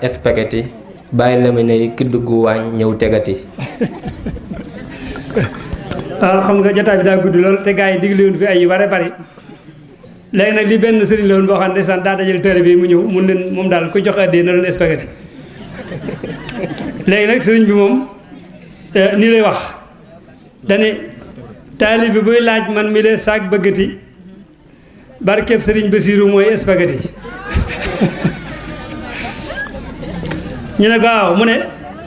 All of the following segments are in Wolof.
spaghetti bàyyi la mu ne ki dugg waañ ñëw tegati. waaw xam nga jotaay bi daa gudd lool te gars yi digle woon fi ay yu bare bari léegi nag li benn sëriñ la woon boo xam ne ndeysaan daa dajal tëre bi mu ñëw mun leen moom daal ku jox addee na doon spaghetti léegi nag sëriñ bi moom nii lay wax dane taalib bi buy laaj man mi lee saak bëggati barkeb sëriñ Basiiru mooy spaghetti ñu ne ko waaw mu ne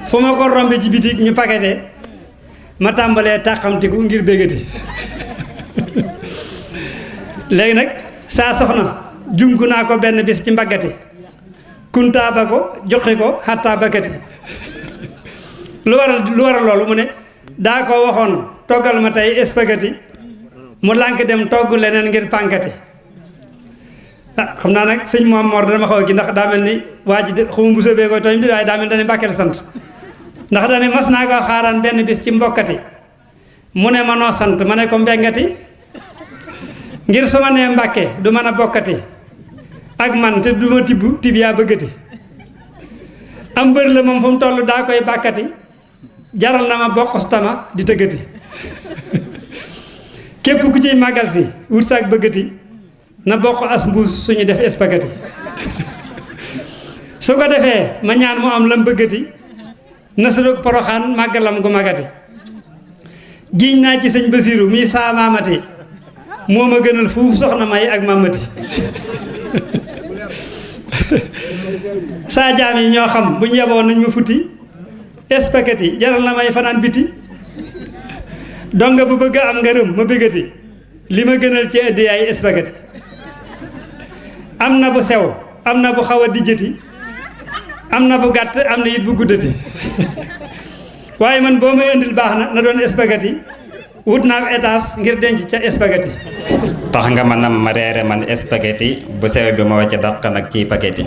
fu ma ko rombe ci bitik ñu paqueté ma tàmbalee tàqamtiku ngir béggati léegi nag saa soxna junku naa ko benn bis ci mbaggati kuntaa ba ko joxe ko xattaa bakkati lu waral loolu mu ne daa ko waxoon toggal ma tey spaghetti mu lànk dem togg leneen ngir pànkati xam naa nag sëñ Moom Mor dama xaw gi ndax daa mel ni waa ji xamu bu sëbee koy tooñ bi waaye daa mel dane Mbàkke sant ndax dane mas naa ko xaaraan benn bis ci mbokkati mu ne ma noo sant ma ne ko mbengati ngir su ma nee Mbàkke du mën a bokkati ak man te du ma tibb tib yaa bëggati am mbër la moom fu mu toll daa koy bàkkati jaral na ma bokkustama di tëggati képp ku ciy màggal si wut saak bëggati na bokk as mbuus suñu def spaghetti su ko defee ma ñaan mu am lam bëggati na sa doog poroxaan màggalam gu magati giñ naa ci sëñ Basiiru mii saa maamati moo ma gënal fuuf soxna may ak maamati saa jaam yi ñoo xam bu ñu yeboo nañ ma futti spaghetti jaral na may fanaan biti donga bu bëgg am ngërëm ma bëggati li ma gënal ci ëddi yaay spaghetti am na bu sew am na bu xaw a dijjati am na bu gàtt am na it bu guddati waaye man boo may indil baax na doon spaghetti wut naa étage ngir denc ca spaghetti tax nga ma nam ma reere man spaghetti bu sew bi moo ci dàq nag ciy spaghetti